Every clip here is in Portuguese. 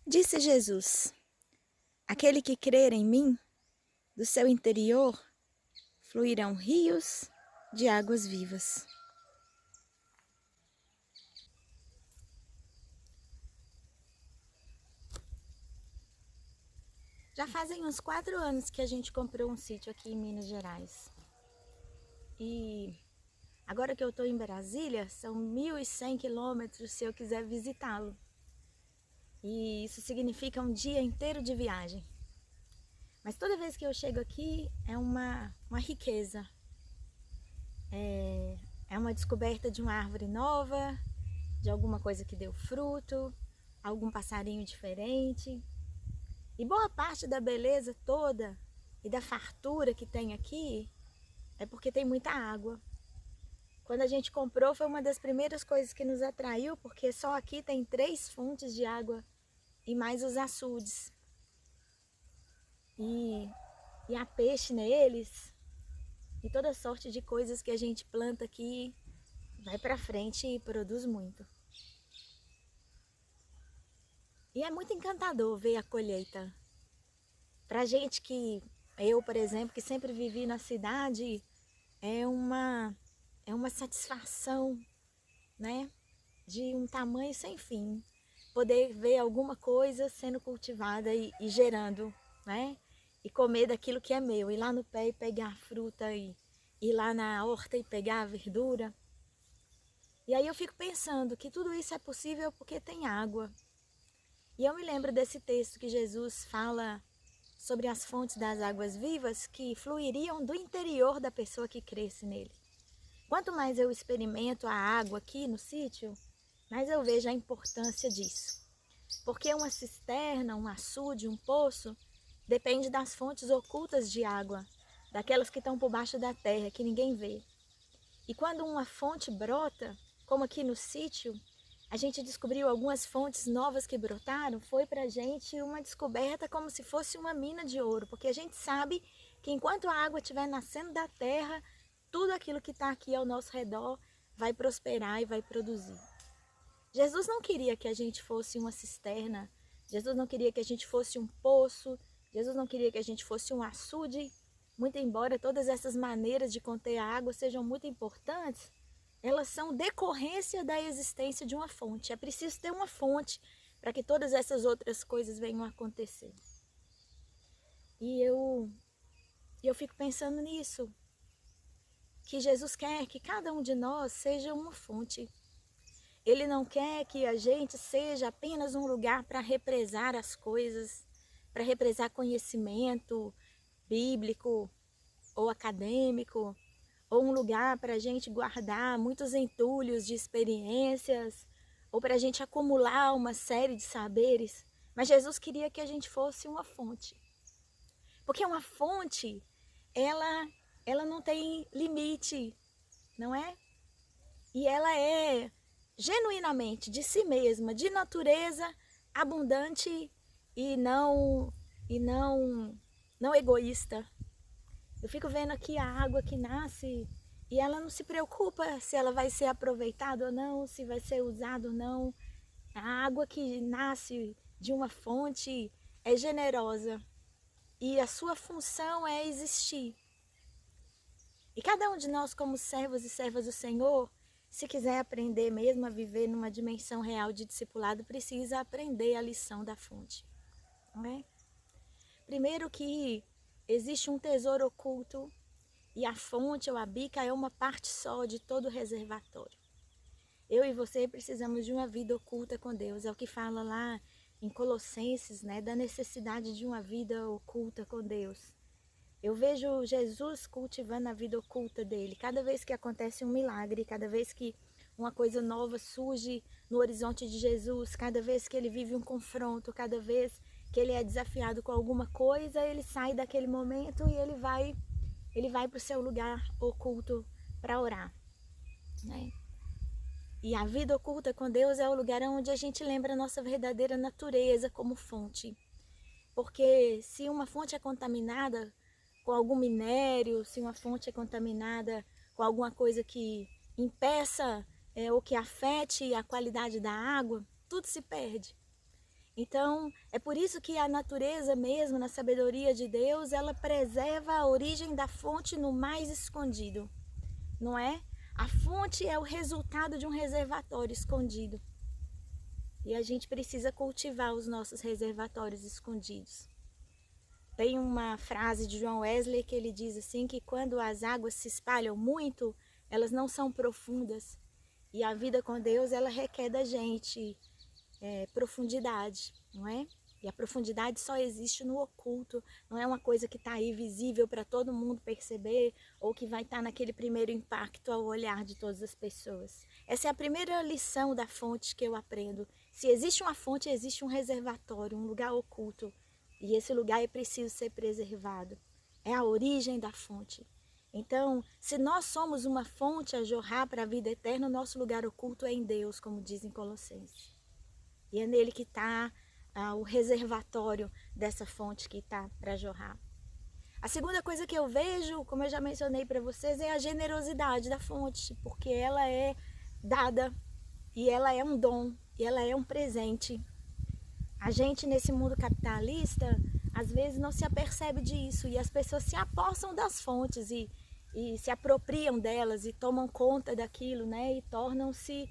Disse Jesus: aquele que crer em mim, do seu interior fluirão rios de águas vivas. Já fazem uns 4 anos que a gente comprou um sítio aqui em Minas Gerais. E agora que eu estou em Brasília, são 1.100 quilômetros se eu quiser visitá-lo. E isso significa um dia inteiro de viagem. Mas toda vez que eu chego aqui é uma riqueza. É uma descoberta de uma árvore nova, de alguma coisa que deu fruto, algum passarinho diferente. E boa parte da beleza toda e da fartura que tem aqui é porque tem muita água. Quando a gente comprou foi uma das primeiras coisas que nos atraiu, porque só aqui tem 3 fontes de água e mais os açudes. E há peixe neles e toda sorte de coisas que a gente planta aqui vai para frente e produz muito. E é muito encantador ver a colheita. Pra gente que, eu por exemplo, que sempre vivi na cidade, é uma satisfação, né, de um tamanho sem fim. Poder ver alguma coisa sendo cultivada e gerando, né, e comer daquilo que é meu, ir lá no pé e pegar a fruta, e ir lá na horta e pegar a verdura. E aí eu fico pensando que tudo isso é possível porque tem água. E eu me lembro desse texto que Jesus fala sobre as fontes das águas vivas que fluiriam do interior da pessoa que cresce nele. Quanto mais eu experimento a água aqui no sítio, mais eu vejo a importância disso. Porque uma cisterna, um açude, um poço, depende das fontes ocultas de água, daquelas que estão por baixo da terra, que ninguém vê. E quando uma fonte brota, como aqui no sítio, a gente descobriu algumas fontes novas que brotaram, foi para a gente uma descoberta como se fosse uma mina de ouro, porque a gente sabe que enquanto a água estiver nascendo da terra, tudo aquilo que está aqui ao nosso redor vai prosperar e vai produzir. Jesus não queria que a gente fosse uma cisterna, Jesus não queria que a gente fosse um poço, Jesus não queria que a gente fosse um açude, muito embora todas essas maneiras de conter a água sejam muito importantes, elas são decorrência da existência de uma fonte. É preciso ter uma fonte para que todas essas outras coisas venham a acontecer. E eu fico pensando nisso, que Jesus quer que cada um de nós seja uma fonte. Ele não quer que a gente seja apenas um lugar para represar as coisas, para represar conhecimento bíblico ou acadêmico, ou um lugar para a gente guardar muitos entulhos de experiências, ou para a gente acumular uma série de saberes. Mas Jesus queria que a gente fosse uma fonte. Porque uma fonte, ela não tem limite, não é? E ela é genuinamente de si mesma, de natureza abundante e não egoísta. Eu fico vendo aqui a água que nasce e ela não se preocupa se ela vai ser aproveitada ou não, se vai ser usada ou não. A água que nasce de uma fonte é generosa e a sua função é existir. E cada um de nós, como servos e servas do Senhor, se quiser aprender mesmo a viver numa dimensão real de discipulado, precisa aprender a lição da fonte. Não é? Primeiro que existe um tesouro oculto e a fonte ou a bica é uma parte só de todo o reservatório. Eu e você precisamos de uma vida oculta com Deus. É o que fala lá em Colossenses, né, da necessidade de uma vida oculta com Deus. Eu vejo Jesus cultivando a vida oculta dele. Cada vez que acontece um milagre, cada vez que uma coisa nova surge no horizonte de Jesus, cada vez que ele vive um confronto, cada vez que ele é desafiado com alguma coisa, ele sai daquele momento e ele vai para o seu lugar oculto para orar, né? E a vida oculta com Deus é o lugar onde a gente lembra a nossa verdadeira natureza como fonte. Porque se uma fonte é contaminada com algum minério, se uma fonte é contaminada com alguma coisa que impeça ou que afete a qualidade da água, tudo se perde. Então, é por isso que a natureza mesmo, na sabedoria de Deus, ela preserva a origem da fonte no mais escondido, não é? A fonte é o resultado de um reservatório escondido. E a gente precisa cultivar os nossos reservatórios escondidos. Tem uma frase de John Wesley que ele diz assim, que quando as águas se espalham muito, elas não são profundas. E a vida com Deus, ela requer da gente profundidade, não é? E a profundidade só existe no oculto, não é uma coisa que está aí visível para todo mundo perceber ou que vai estar naquele primeiro impacto ao olhar de todas as pessoas. Essa é a primeira lição da fonte que eu aprendo. Se existe uma fonte, existe um reservatório, um lugar oculto. E esse lugar é preciso ser preservado. É a origem da fonte. Então, se nós somos uma fonte a jorrar para a vida eterna, o nosso lugar oculto é em Deus, como diz em Colossenses. E é nele que está o reservatório dessa fonte que está para jorrar. A segunda coisa que eu vejo, como eu já mencionei para vocês, é a generosidade da fonte, porque ela é dada e ela é um dom e ela é um presente. A gente nesse mundo capitalista, às vezes não se apercebe disso e as pessoas se apossam das fontes e se apropriam delas e tomam conta daquilo, né? E tornam-se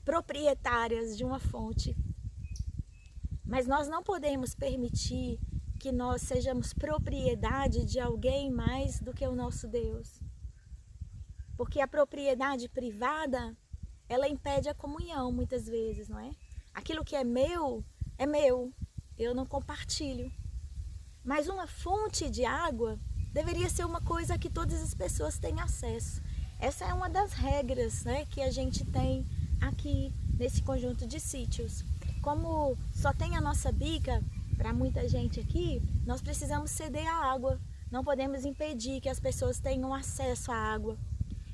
proprietárias de uma fonte. Mas nós não podemos permitir que nós sejamos propriedade de alguém mais do que o nosso Deus. Porque a propriedade privada, ela impede a comunhão muitas vezes, não é? Aquilo que é meu, eu não compartilho. Mas uma fonte de água deveria ser uma coisa que todas as pessoas têm acesso. Essa é uma das regras, né, que a gente tem aqui nesse conjunto de sítios. Como só tem a nossa bica para muita gente aqui, nós precisamos ceder a água. Não podemos impedir que as pessoas tenham acesso à água.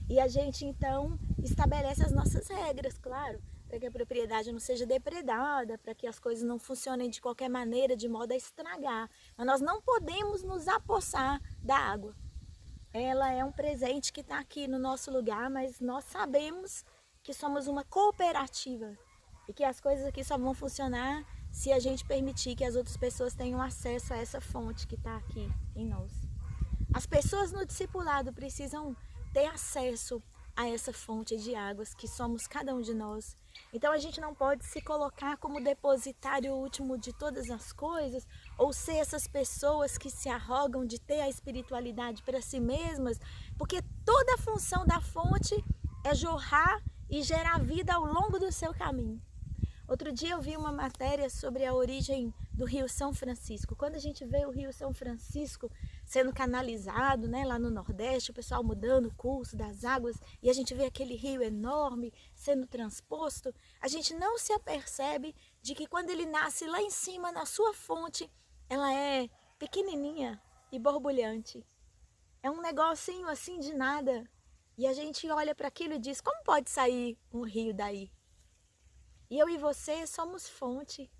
E a gente então estabelece as nossas regras, claro, para que a propriedade não seja depredada, para que as coisas não funcionem de qualquer maneira, de modo a estragar. Mas nós não podemos nos apossar da água. Ela é um presente que está aqui no nosso lugar, mas nós sabemos que somos uma cooperativa e que as coisas aqui só vão funcionar se a gente permitir que as outras pessoas tenham acesso a essa fonte que está aqui em nós. As pessoas no discipulado precisam ter acesso a essa fonte de águas que somos cada um de nós. Então a gente não pode se colocar como depositário último de todas as coisas ou ser essas pessoas que se arrogam de ter a espiritualidade para si mesmas, porque toda a função da fonte é jorrar e gerar vida ao longo do seu caminho. Outro dia eu vi uma matéria sobre a origem do Rio São Francisco. Quando a gente vê o Rio São Francisco sendo canalizado, né, lá no Nordeste, o pessoal mudando o curso das águas, e a gente vê aquele rio enorme sendo transposto, a gente não se apercebe de que quando ele nasce lá em cima, na sua fonte, ela é pequenininha e borbulhante. É um negocinho assim de nada. E a gente olha para aquilo e diz, como pode sair um rio daí? E eu e você somos fonte,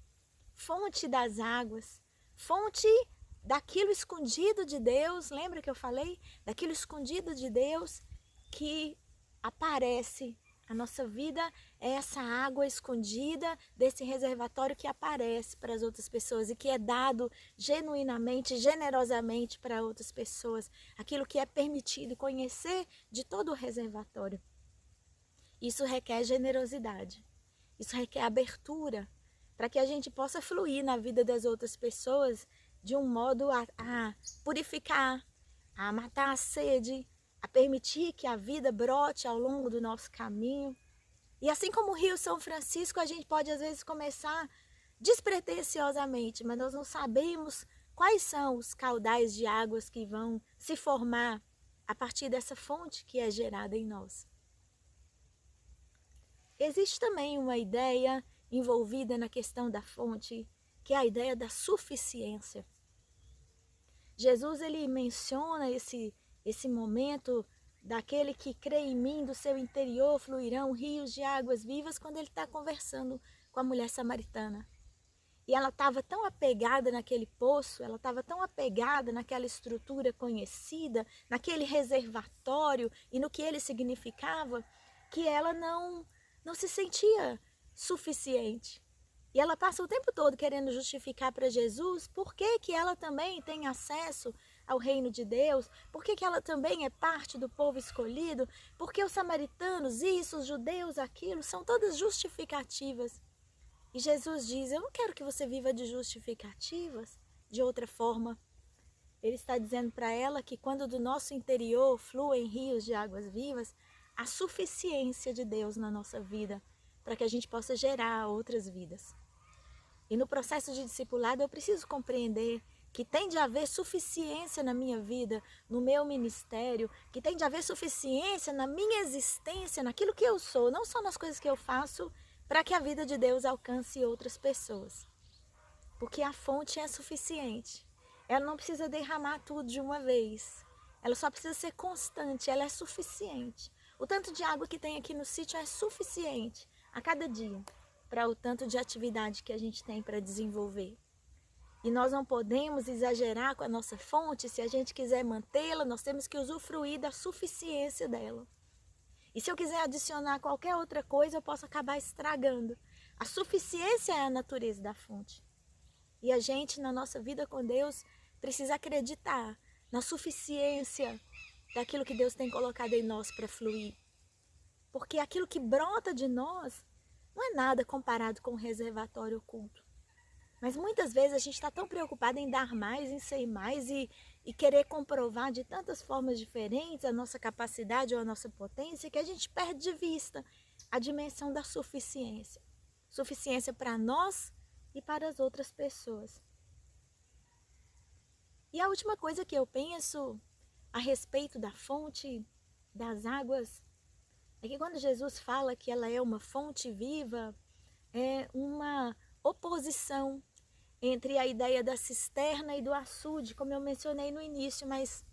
fonte das águas, fonte daquilo escondido de Deus, lembra que eu falei? Daquilo escondido de Deus que aparece. A nossa vida é essa água escondida desse reservatório que aparece para as outras pessoas e que é dado genuinamente, generosamente para outras pessoas. Aquilo que é permitido conhecer de todo o reservatório. Isso requer generosidade. Isso requer abertura para que a gente possa fluir na vida das outras pessoas de um modo a purificar, a matar a sede, a permitir que a vida brote ao longo do nosso caminho. E assim como o Rio São Francisco, a gente pode às vezes começar despretensiosamente, mas nós não sabemos quais são os caudais de águas que vão se formar a partir dessa fonte que é gerada em nós. Existe também uma ideia envolvida na questão da fonte, que é a ideia da suficiência. Jesus ele menciona esse momento daquele que crê em mim, do seu interior fluirão rios de águas vivas, quando ele está conversando com a mulher samaritana. E ela estava tão apegada naquele poço, ela estava tão apegada naquela estrutura conhecida, naquele reservatório e no que ele significava, que ela não se sentia suficiente. E ela passa o tempo todo querendo justificar para Jesus por que que ela também tem acesso ao reino de Deus, por que que ela também é parte do povo escolhido, porque os samaritanos, isso, os judeus, aquilo, são todas justificativas. E Jesus diz, eu não quero que você viva de justificativas, de outra forma. Ele está dizendo para ela que quando do nosso interior fluem rios de águas vivas, há suficiência de Deus na nossa vida para que a gente possa gerar outras vidas. E no processo de discipulado eu preciso compreender que tem de haver suficiência na minha vida, no meu ministério, que tem de haver suficiência na minha existência, naquilo que eu sou, não só nas coisas que eu faço, para que a vida de Deus alcance outras pessoas. Porque a fonte é suficiente. Ela não precisa derramar tudo de uma vez. Ela só precisa ser constante, ela é suficiente. O tanto de água que tem aqui no sítio é suficiente a cada dia para o tanto de atividade que a gente tem para desenvolver. E nós não podemos exagerar com a nossa fonte. Se a gente quiser mantê-la, nós temos que usufruir da suficiência dela. E se eu quiser adicionar qualquer outra coisa, eu posso acabar estragando. A suficiência é a natureza da fonte. E a gente, na nossa vida com Deus, precisa acreditar na suficiência daquilo que Deus tem colocado em nós para fluir. Porque aquilo que brota de nós não é nada comparado com o reservatório oculto. Mas muitas vezes a gente está tão preocupado em dar mais, em ser mais e querer comprovar de tantas formas diferentes a nossa capacidade ou a nossa potência que a gente perde de vista a dimensão da suficiência. Suficiência para nós e para as outras pessoas. E a última coisa que eu penso a respeito da fonte das águas é que quando Jesus fala que ela é uma fonte viva, é uma oposição entre a ideia da cisterna e do açude, como eu mencionei no início, mas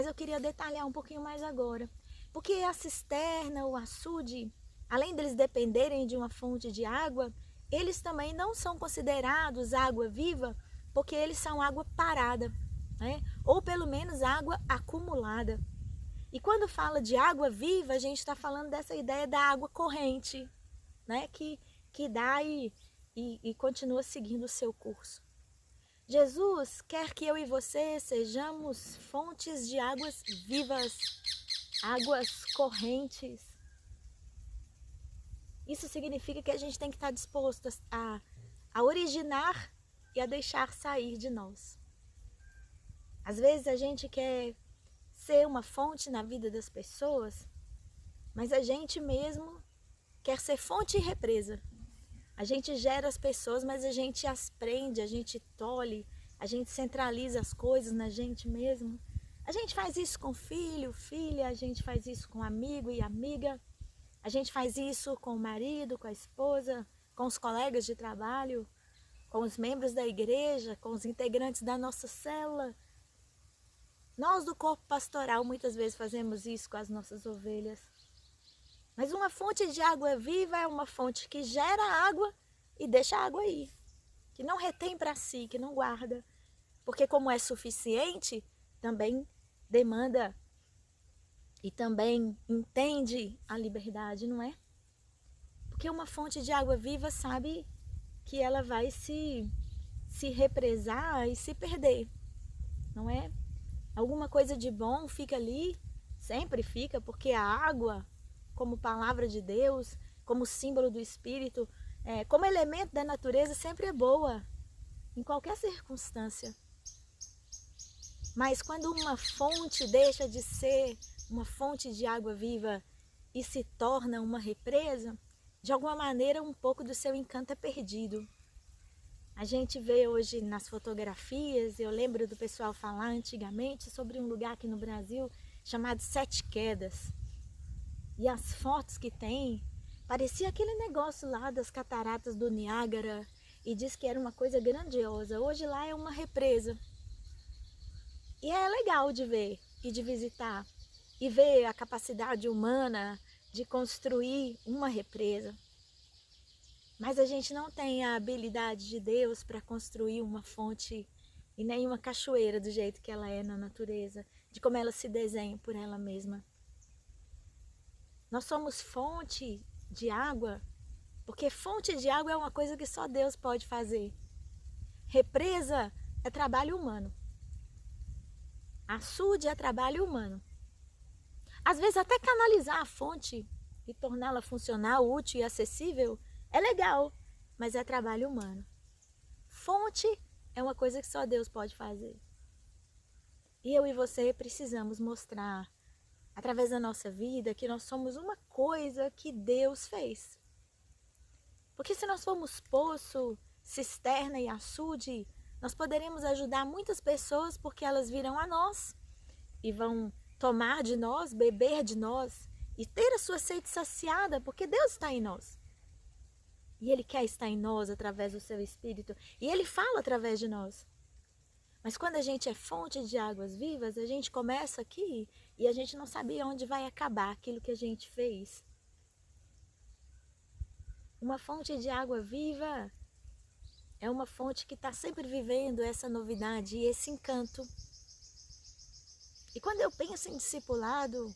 eu queria detalhar um pouquinho mais agora. Porque a cisterna, o açude, além deles dependerem de uma fonte de água, eles também não são considerados água viva, porque eles são água parada, né? Ou pelo menos água acumulada. E quando fala de água viva, a gente está falando dessa ideia da água corrente, né? Que dá e continua seguindo o seu curso. Jesus quer que eu e você sejamos fontes de águas vivas, águas correntes. Isso significa que a gente tem que estar disposto a originar e a deixar sair de nós. Às vezes a gente quer ser uma fonte na vida das pessoas, mas a gente mesmo quer ser fonte e represa. A gente gera as pessoas, mas a gente as prende, a gente tolhe, a gente centraliza as coisas na gente mesmo. A gente faz isso com filho, filha, a gente faz isso com amigo e amiga. A gente faz isso com o marido, com a esposa, com os colegas de trabalho, com os membros da igreja, com os integrantes da nossa célula. Nós do corpo pastoral muitas vezes fazemos isso com as nossas ovelhas. Mas uma fonte de água viva é uma fonte que gera água e deixa a água aí. Que não retém para si, que não guarda. Porque como é suficiente, também demanda e também entende a liberdade, não é? Porque uma fonte de água viva sabe que ela vai se represar e se perder, não é? Alguma coisa de bom fica ali, sempre fica, porque a água, como palavra de Deus, como símbolo do Espírito, como elemento da natureza, sempre é boa, em qualquer circunstância. Mas quando uma fonte deixa de ser uma fonte de água viva e se torna uma represa, de alguma maneira um pouco do seu encanto é perdido. A gente vê hoje nas fotografias, eu lembro do pessoal falar antigamente sobre um lugar aqui no Brasil chamado Sete Quedas. E as fotos que tem, parecia aquele negócio lá das cataratas do Niágara e diz que era uma coisa grandiosa. Hoje lá é uma represa. E é legal de ver e de visitar e ver a capacidade humana de construir uma represa. Mas a gente não tem a habilidade de Deus para construir uma fonte e nem uma cachoeira do jeito que ela é na natureza, de como ela se desenha por ela mesma. Nós somos fonte de água Porque fonte de água é uma coisa que só Deus pode fazer. Represa é trabalho humano. Açude é trabalho humano. Às vezes até canalizar a fonte e torná-la funcional, útil e acessível é legal, mas é trabalho humano. Fonte é uma coisa que só Deus pode fazer. E eu e você precisamos mostrar, através da nossa vida, que nós somos uma coisa que Deus fez. Porque se nós formos poço, cisterna e açude, nós poderemos ajudar muitas pessoas porque elas virão a nós e vão tomar de nós, beber de nós e ter a sua sede saciada, porque Deus está em nós. E Ele quer estar em nós através do seu Espírito. E Ele fala através de nós. Mas quando a gente é fonte de águas vivas, a gente começa aqui e a gente não sabia onde vai acabar aquilo que a gente fez. Uma fonte de água viva é uma fonte que está sempre vivendo essa novidade e esse encanto. E quando eu penso em discipulado,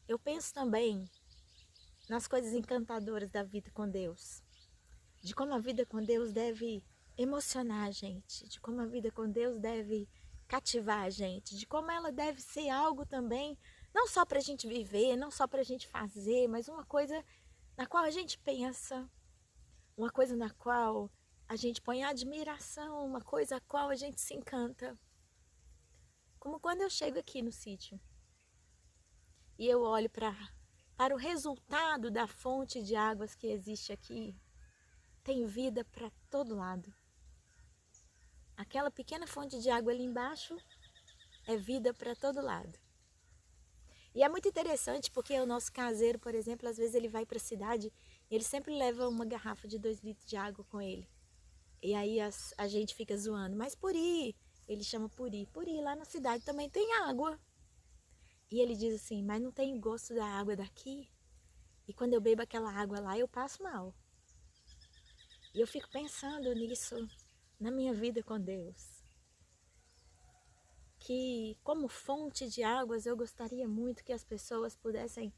eu penso também nas coisas encantadoras da vida com Deus. De como a vida com Deus deve emocionar a gente, de como a vida com Deus deve cativar a gente, de como ela deve ser algo também, não só para a gente viver, não só para a gente fazer, mas uma coisa na qual a gente pensa, uma coisa na qual a gente põe admiração, uma coisa a qual a gente se encanta. Como quando eu chego aqui no sítio e eu olho para o resultado da fonte de águas que existe aqui, tem vida para todo lado. Aquela pequena fonte de água ali embaixo é vida para todo lado. E é muito interessante porque o nosso caseiro, por exemplo, às vezes ele vai para a cidade e ele sempre leva uma garrafa de 2 litros de água com ele. E aí a gente fica zoando, mas Puri, ele chama Puri, lá na cidade também tem água. E ele diz assim, mas não tem o gosto da água daqui? E quando eu bebo aquela água lá, eu passo mal. E eu fico pensando nisso na minha vida com Deus. Que como fonte de águas eu gostaria muito que as pessoas pudessem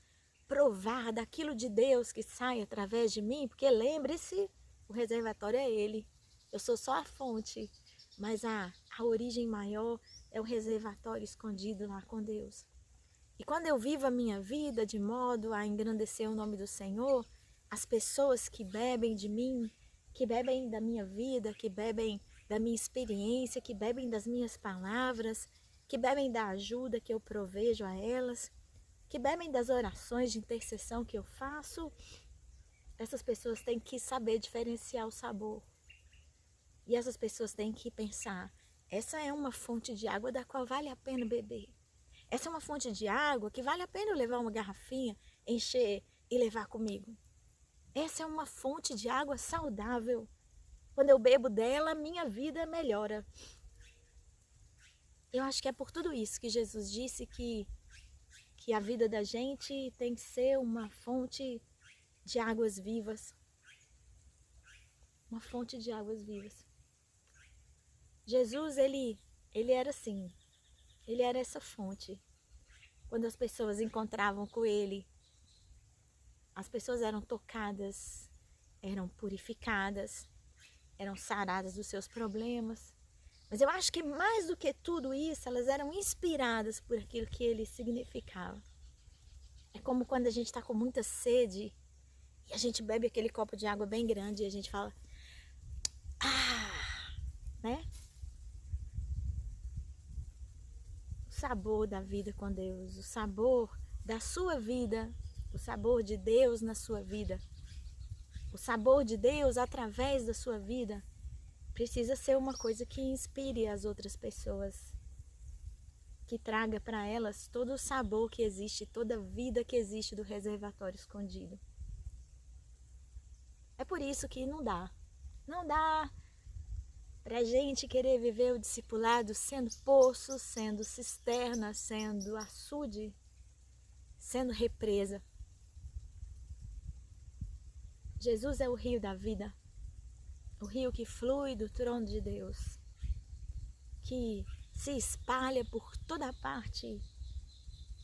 provar daquilo de Deus que sai através de mim, porque lembre-se, o reservatório é Ele. Eu sou só a fonte, mas a origem maior é o reservatório escondido lá com Deus. E quando eu vivo a minha vida de modo a engrandecer o nome do Senhor, as pessoas que bebem de mim, que bebem da minha vida, que bebem da minha experiência, que bebem das minhas palavras, que bebem da ajuda que eu provejo a elas, que bebem das orações de intercessão que eu faço, essas pessoas têm que saber diferenciar o sabor. E essas pessoas têm que pensar, essa é uma fonte de água da qual vale a pena beber. Essa é uma fonte de água que vale a pena eu levar uma garrafinha, encher e levar comigo. Essa é uma fonte de água saudável. Quando eu bebo dela, minha vida melhora. Eu acho que é por tudo isso que Jesus disse que a vida da gente tem que ser uma fonte de águas vivas. Uma fonte de águas vivas. Jesus, ele era assim. Ele era essa fonte. Quando as pessoas encontravam com ele, as pessoas eram tocadas, eram purificadas, eram saradas dos seus problemas. Mas eu acho que mais do que tudo isso, elas eram inspiradas por aquilo que ele significava. É como quando a gente está com muita sede e a gente bebe aquele copo de água bem grande e a gente fala, né? O sabor da vida com Deus, o sabor da sua vida, o sabor de Deus na sua vida, o sabor de Deus através da sua vida, precisa ser uma coisa que inspire as outras pessoas, que traga para elas todo o sabor que existe, toda a vida que existe do reservatório escondido. É por isso que não dá pra gente querer viver o discipulado sendo poço, sendo cisterna, sendo açude, sendo represa. Jesus é o rio da vida, o rio que flui do trono de Deus, que se espalha por toda parte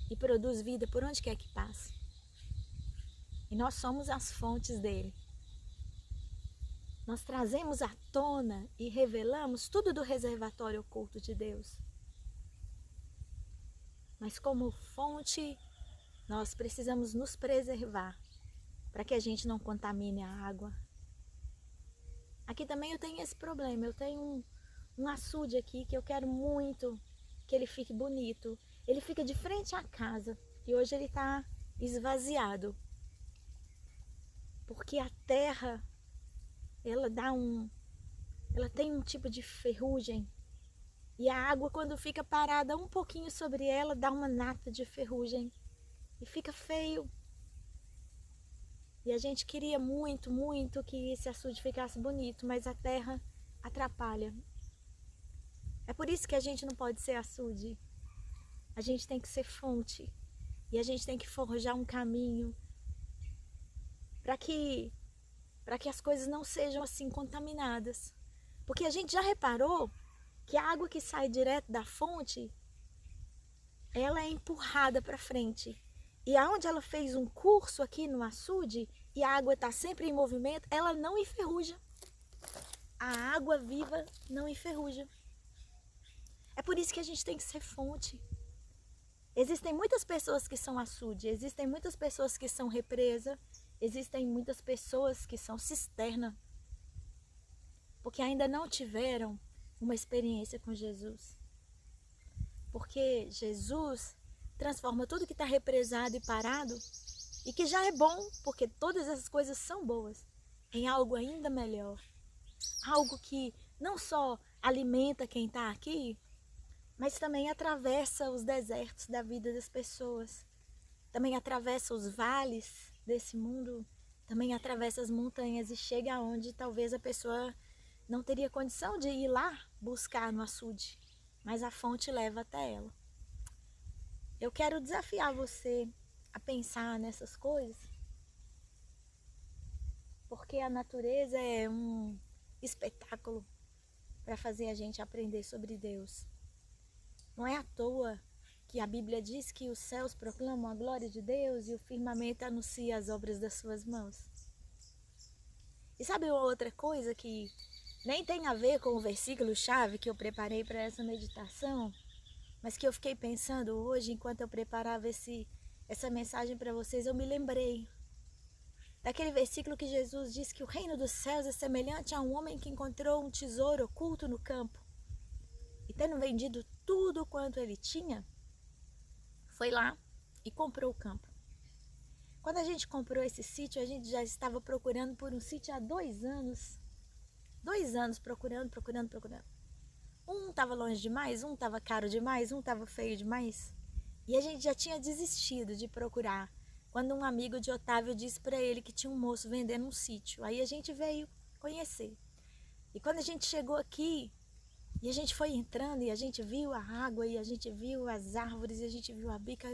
e produz vida por onde quer que passe. E nós somos as fontes dele. nós trazemos à tona e revelamos tudo do reservatório oculto de Deus. Mas como fonte, nós precisamos nos preservar para que a gente não contamine a água. Aqui também eu tenho esse problema, eu tenho um açude aqui que eu quero muito que ele fique bonito. Ele fica de frente à casa e hoje ele está esvaziado. Porque a terra, ela tem um tipo de ferrugem. E a água, quando fica parada um pouquinho sobre ela, dá uma nata de ferrugem. E fica feio. E a gente queria muito, muito que esse açude ficasse bonito, mas a terra atrapalha. É por isso que a gente não pode ser açude. A gente tem que ser fonte. E a gente tem que forjar um caminho para que as coisas não sejam assim contaminadas. Porque a gente já reparou que a água que sai direto da fonte, ela é empurrada para frente. E aonde ela fez um curso aqui no açude e a água está sempre em movimento, ela não enferruja. A água viva não enferruja. É por isso que a gente tem que ser fonte. Existem muitas pessoas que são açude, existem muitas pessoas que são represa, existem muitas pessoas que são cisterna, porque ainda não tiveram uma experiência com Jesus. Porque Jesus transforma tudo que está represado e parado, e que já é bom, porque todas essas coisas são boas, em algo ainda melhor. Algo que não só alimenta quem está aqui, mas também atravessa os desertos da vida das pessoas. Também atravessa os vales desse mundo, também atravessa as montanhas e chega aonde talvez a pessoa não teria condição de ir lá buscar no açude, mas a fonte leva até ela. Eu quero desafiar você a pensar nessas coisas, porque a natureza é um espetáculo para fazer a gente aprender sobre Deus. Não é à toa que a Bíblia diz que os céus proclamam a glória de Deus e o firmamento anuncia as obras das suas mãos. E sabe outra coisa que nem tem a ver com o versículo-chave que eu preparei para essa meditação, mas que eu fiquei pensando hoje enquanto eu preparava essa mensagem para vocês, eu me lembrei daquele versículo que Jesus diz que o reino dos céus é semelhante a um homem que encontrou um tesouro oculto no campo. E tendo vendido tudo quanto ele tinha, foi lá e comprou o campo. Quando a gente comprou esse sítio, a gente já estava procurando por um sítio há 2 anos. 2 anos procurando. Um estava longe demais, um estava caro demais, um estava feio demais. E a gente já tinha desistido de procurar, quando um amigo de Otávio disse para ele que tinha um moço vendendo um sítio. Aí a gente veio conhecer. E quando a gente chegou aqui, e a gente foi entrando e a gente viu a água e a gente viu as árvores e a gente viu a bica,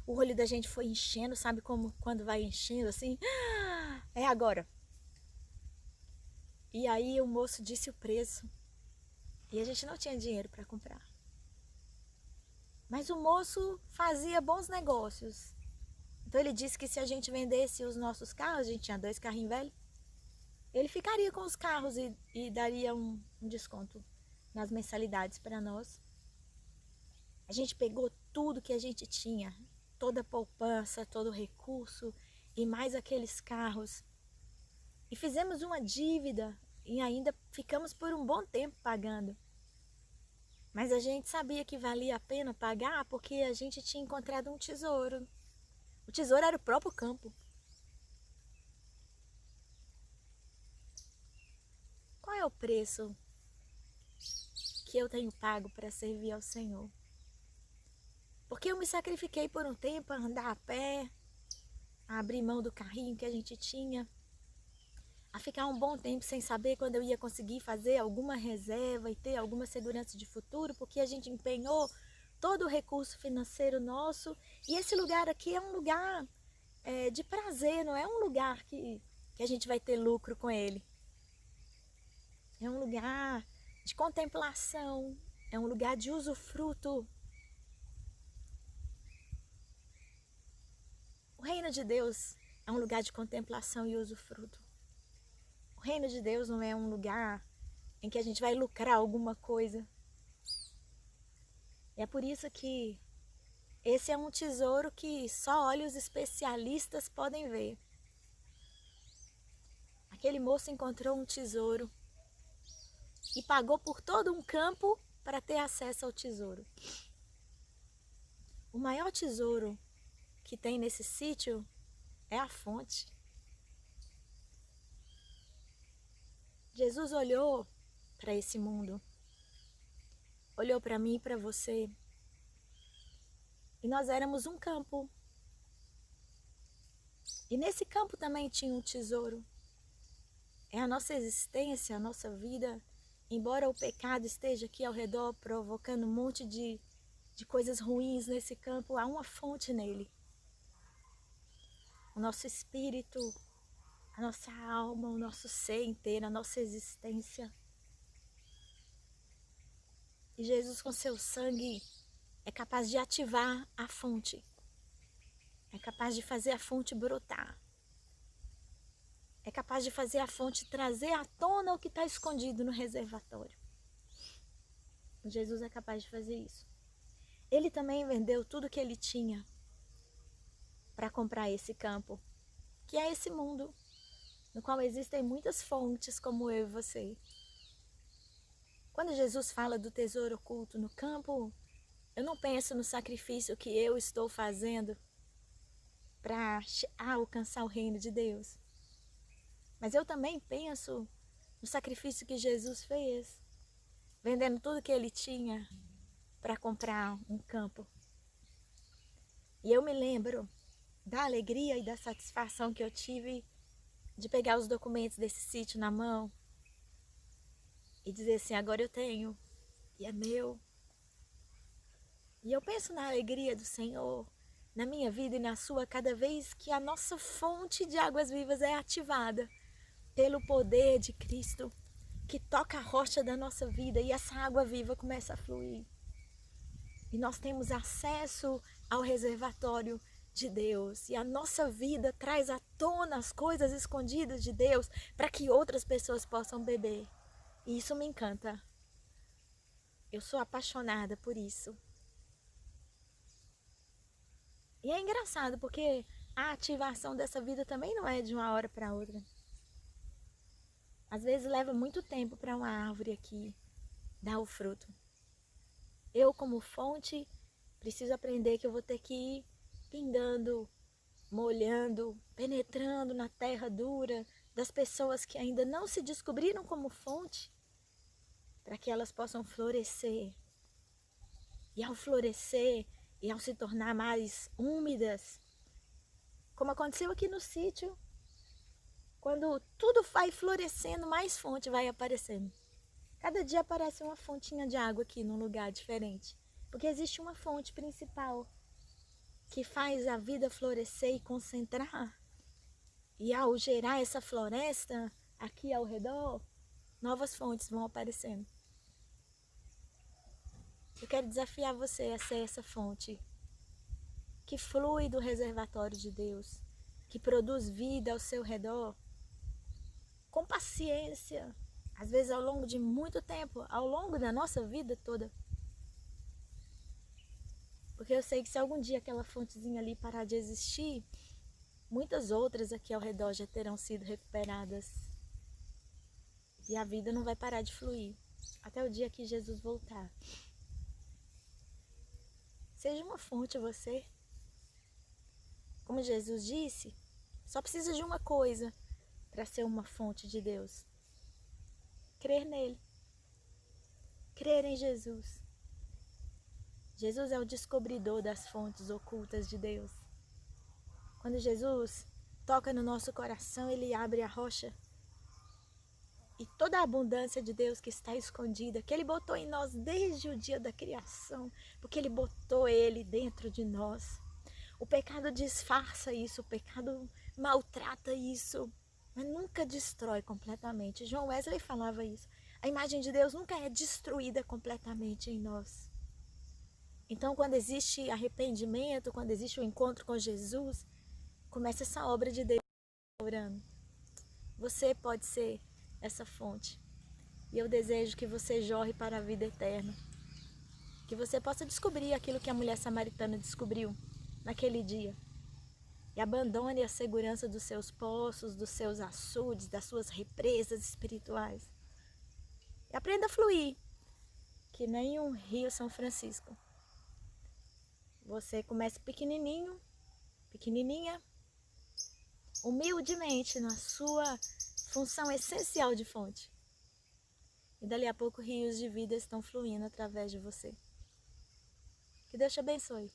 o olho da gente foi enchendo, sabe como quando vai enchendo assim? É agora. E aí o moço disse o preço e a gente não tinha dinheiro para comprar. Mas o moço fazia bons negócios. Então ele disse que se a gente vendesse os nossos carros, a gente tinha 2 carrinhos velhos, ele ficaria com os carros e daria um desconto nas mensalidades para nós. A gente pegou tudo que a gente tinha, toda a poupança, todo o recurso e mais aqueles carros. E fizemos uma dívida e ainda ficamos por um bom tempo pagando. Mas a gente sabia que valia a pena pagar porque a gente tinha encontrado um tesouro. O tesouro era o próprio campo. Qual é o preço que eu tenho pago para servir ao Senhor? Porque eu me sacrifiquei por um tempo a andar a pé, a abrir mão do carrinho que a gente tinha, a ficar um bom tempo sem saber quando eu ia conseguir fazer alguma reserva e ter alguma segurança de futuro, porque a gente empenhou todo o recurso financeiro nosso. E esse lugar aqui é um lugar de prazer, não é um lugar que a gente vai ter lucro com ele. É um lugar de contemplação, é um lugar de usufruto. O reino de Deus é um lugar de contemplação e usufruto. O reino de Deus não é um lugar em que a gente vai lucrar alguma coisa. É por isso que esse é um tesouro que só olhos especialistas podem ver. Aquele moço encontrou um tesouro e pagou por todo um campo para ter acesso ao tesouro. O maior tesouro que tem nesse sítio é a fonte. Jesus olhou para esse mundo, olhou para mim e para você, e nós éramos um campo. E nesse campo também tinha um tesouro. É a nossa existência, a nossa vida. Embora o pecado esteja aqui ao redor provocando um monte de coisas ruins nesse campo, há uma fonte nele. O nosso espírito, a nossa alma, o nosso ser inteiro, a nossa existência. E Jesus, com seu sangue, é capaz de ativar a fonte. É capaz de fazer a fonte brotar. É capaz de fazer a fonte trazer à tona o que está escondido no reservatório. Jesus é capaz de fazer isso. Ele também vendeu tudo que ele tinha para comprar esse campo, que é esse mundo, no qual existem muitas fontes como eu e você. Quando Jesus fala do tesouro oculto no campo, eu não penso no sacrifício que eu estou fazendo para alcançar o reino de Deus. Mas eu também penso no sacrifício que Jesus fez, vendendo tudo que ele tinha para comprar um campo. E eu me lembro da alegria e da satisfação que eu tive de pegar os documentos desse sítio na mão e dizer assim, agora eu tenho, e é meu. E eu penso na alegria do Senhor, na minha vida e na sua, cada vez que a nossa fonte de águas vivas é ativada pelo poder de Cristo, que toca a rocha da nossa vida e essa água viva começa a fluir. E nós temos acesso ao reservatório de Deus. E a nossa vida traz à tona as coisas escondidas de Deus para que outras pessoas possam beber. E isso me encanta. Eu sou apaixonada por isso. E é engraçado porque a ativação dessa vida também não é de uma hora para outra. Às vezes leva muito tempo para uma árvore aqui dar o fruto. Eu, como fonte, preciso aprender que eu vou ter que ir pingando, molhando, penetrando na terra dura das pessoas que ainda não se descobriram como fonte, para que elas possam florescer. E ao florescer e ao se tornar mais úmidas, como aconteceu aqui no sítio, quando tudo vai florescendo, mais fonte vai aparecendo. Cada dia aparece uma fontinha de água aqui num lugar diferente. Porque existe uma fonte principal que faz a vida florescer e concentrar. E ao gerar essa floresta aqui ao redor, novas fontes vão aparecendo. Eu quero desafiar você a ser essa fonte que flui do reservatório de Deus, que produz vida ao seu redor, com paciência, às vezes ao longo de muito tempo, ao longo da nossa vida toda. Porque eu sei que se algum dia aquela fontezinha ali parar de existir, muitas outras aqui ao redor já terão sido recuperadas. E a vida não vai parar de fluir até o dia que Jesus voltar. Seja uma fonte você. Como Jesus disse, só precisa de uma coisa para ser uma fonte de Deus. Crer nele. Crer em Jesus. Jesus é o descobridor das fontes ocultas de Deus. Quando Jesus toca no nosso coração, ele abre a rocha. E toda a abundância de Deus que está escondida, que ele botou em nós desde o dia da criação, porque ele botou ele dentro de nós. O pecado disfarça isso, o pecado maltrata isso, mas nunca destrói completamente. João Wesley falava isso. A imagem de Deus nunca é destruída completamente em nós. Então, quando existe arrependimento, quando existe o encontro com Jesus, começa essa obra de Deus orando. Você pode ser essa fonte. E eu desejo que você jorre para a vida eterna. Que você possa descobrir aquilo que a mulher samaritana descobriu naquele dia. E abandone a segurança dos seus poços, dos seus açudes, das suas represas espirituais. E aprenda a fluir, que nem um rio São Francisco. Você começa pequenininho, pequenininha, humildemente na sua função essencial de fonte. E dali a pouco rios de vida estão fluindo através de você. Que Deus te abençoe.